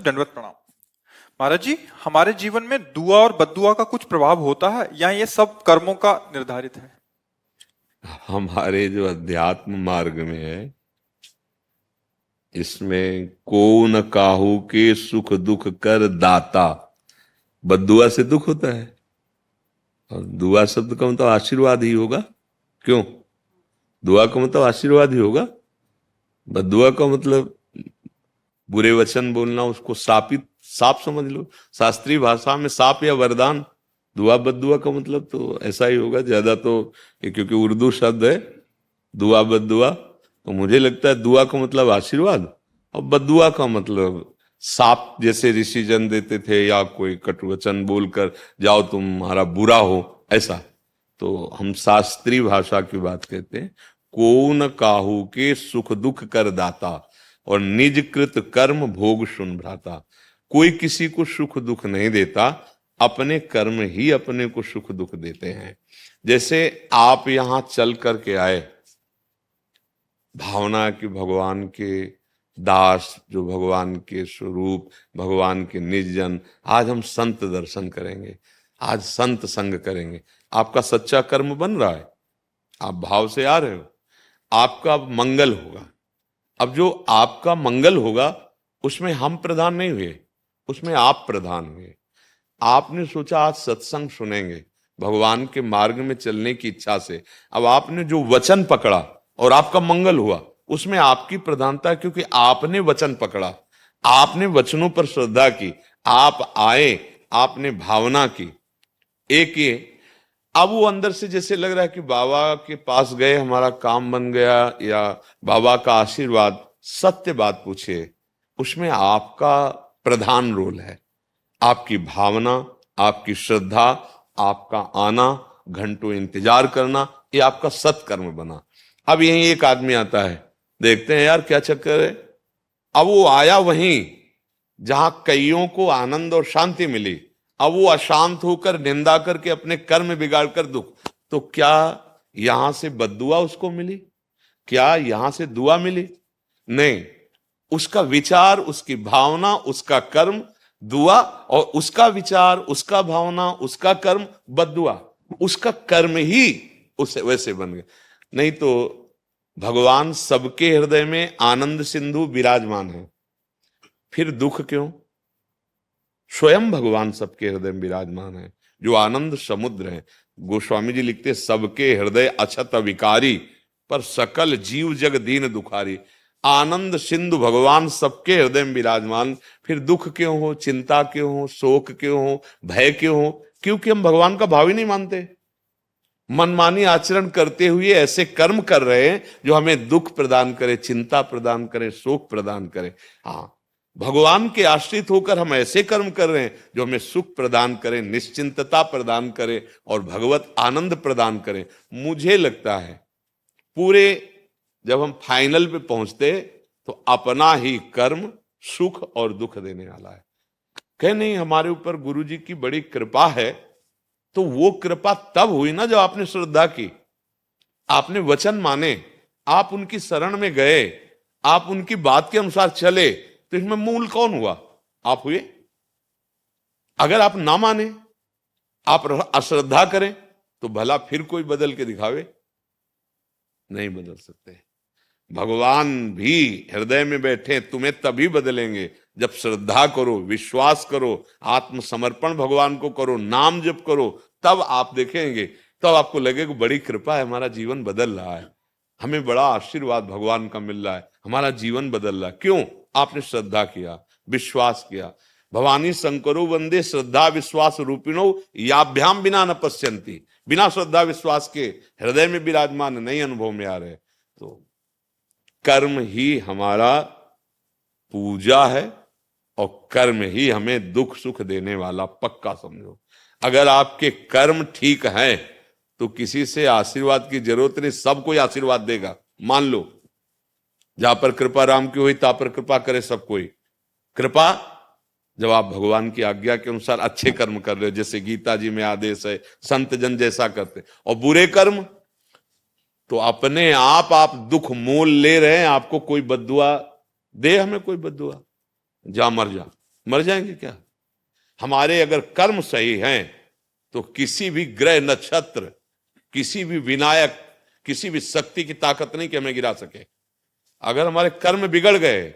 दंडवत प्रणाम। महाराज जी, हमारे जीवन में दुआ और बद्दुआ का कुछ प्रभाव होता है या ये सब कर्मों का निर्धारित है? हमारे जो अध्यात्म मार्ग में है, इसमें को न काहू के सुख दुख कर दाता। बद्दुआ से दुख होता है, और दुआ शब्द का मतलब आशीर्वाद ही होगा। क्यों? दुआ का मतलब आशीर्वाद ही होगा। बद्दुआ का मतलब बुरे वचन बोलना, उसको सापित साप समझ लो। शास्त्रीय भाषा में साप या वरदान। दुआ बद्दुआ का मतलब तो ऐसा ही होगा ज्यादा तो, क्योंकि उर्दू शब्द है दुआ बद्दुआ, तो मुझे लगता है दुआ का मतलब आशीर्वाद और बद्दुआ का मतलब साप, जैसे ऋषि जन देते थे या कोई कटुवचन बोलकर जाओ तुम्हारा बुरा हो, ऐसा। तो हम शास्त्रीय भाषा की बात कहते हैं। को न काहू के सुख दुख कर दाता और निज कृत कर्म भोग सुन भ्राता। कोई किसी को सुख दुख नहीं देता, अपने कर्म ही अपने को सुख दुख देते हैं। जैसे आप यहां चल करके आए, भावना कि भगवान के दास, जो भगवान के स्वरूप, भगवान के निज जन, आज हम संत दर्शन करेंगे, आज संत संग करेंगे। आपका सच्चा कर्म बन रहा है, आप भाव से आ रहे हो, आपका मंगल होगा। अब जो आपका मंगल होगा उसमें हम प्रधान नहीं हुए, उसमें आप प्रधान हुए। आपने सोचा आज सत्संग सुनेंगे, भगवान के मार्ग में चलने की इच्छा से। अब आपने जो वचन पकड़ा और आपका मंगल हुआ, उसमें आपकी प्रधानता है, क्योंकि आपने वचन पकड़ा, आपने वचनों पर श्रद्धा की, आप आए, आपने भावना की। एक ये, अब वो अंदर से जैसे लग रहा है कि बाबा के पास गए हमारा काम बन गया, या बाबा का आशीर्वाद। सत्य बात पूछिए, उसमें आपका प्रधान रोल है। आपकी भावना, आपकी श्रद्धा, आपका आना, घंटों इंतजार करना, ये आपका सत्कर्म बना। अब यहीं एक आदमी आता है, देखते हैं यार क्या चक्कर है। अब वो आया वहीं जहां कईयों को आनंद और शांति मिली, अब वो अशांत होकर निंदा करके अपने कर्म बिगाड़ कर दुख। तो क्या यहां से बद्दुआ उसको मिली? क्या यहां से दुआ मिली? नहीं। उसका विचार, उसकी भावना, उसका कर्म दुआ, और उसका विचार, उसका भावना, उसका कर्म बद्दुआ। उसका कर्म ही उसे वैसे बन गया। नहीं तो भगवान सबके हृदय में आनंद सिंधु विराजमान है, फिर दुख क्यों? स्वयं भगवान सबके हृदय में विराजमान है, जो आनंद समुद्र है। गोस्वामी जी लिखते, सबके हृदय अछत विकारी, पर सकल जीव जग दीन दुखारी। आनंद सिंधु भगवान सबके हृदय में विराजमान, फिर दुख क्यों हो, चिंता क्यों हो, शोक क्यों हो, भय क्यों हो? क्योंकि हम भगवान का भाव ही नहीं मानते। मनमानी आचरण करते हुए ऐसे कर्म कर रहे हैं जो हमें दुख प्रदान करे, चिंता प्रदान करे, शोक प्रदान करे। हाँ, भगवान के आश्रित होकर हम ऐसे कर्म कर रहे हैं जो हमें सुख प्रदान करें, निश्चिंतता प्रदान करें और भगवत आनंद प्रदान करें। मुझे लगता है पूरे जब हम फाइनल पे पहुंचते तो अपना ही कर्म सुख और दुख देने वाला है। कहे नहीं हमारे ऊपर गुरु जी की बड़ी कृपा है, तो वो कृपा तब हुई ना जब आपने श्रद्धा की, आपने वचन माने, आप उनकी शरण में गए, आप उनकी बात के अनुसार चले। तो इसमें मूल कौन हुआ? आप हुए। अगर आप ना माने, आप अश्रद्धा करें, तो भला फिर कोई बदल के दिखावे? नहीं बदल सकते। भगवान भी हृदय में बैठे, तुम्हें तभी बदलेंगे जब श्रद्धा करो, विश्वास करो, आत्मसमर्पण भगवान को करो, नाम जप करो। तब आप देखेंगे, तब आपको लगेगा बड़ी कृपा है, हमारा जीवन बदल रहा है, हमें बड़ा आशीर्वाद भगवान का मिल रहा है, हमारा जीवन बदल रहा है। क्यों? आपने श्रद्धा किया, विश्वास किया। भवानी शंकरो वंदे श्रद्धा विश्वास रूपिणो याभ्याम बिना न पश्यंती। बिना श्रद्धा विश्वास के हृदय में विराजमान नहीं अनुभव में आ रहे। तो कर्म ही हमारा पूजा है और कर्म ही हमें दुख सुख देने वाला, पक्का समझो। अगर आपके कर्म ठीक हैं तो किसी से आशीर्वाद की जरूरत नहीं, सब कोई आशीर्वाद देगा। मान लो जहां पर कृपा राम की हुई ता पर कृपा करे सब कोई। कृपा जब आप भगवान की आज्ञा के अनुसार अच्छे कर्म कर रहे हो, जैसे गीता जी में आदेश है संत जन जैसा करते, और बुरे कर्म तो अपने आप दुख मोल ले रहे हैं। आपको कोई बद्दुआ दे, हमें कोई बद्दुआ, जा मर जा, मर जाएंगे क्या? हमारे अगर कर्म सही हैं तो किसी भी ग्रह नक्षत्र, किसी भी विनायक, किसी भी शक्ति की ताकत नहीं कि हमें गिरा सके। अगर हमारे कर्म बिगड़ गए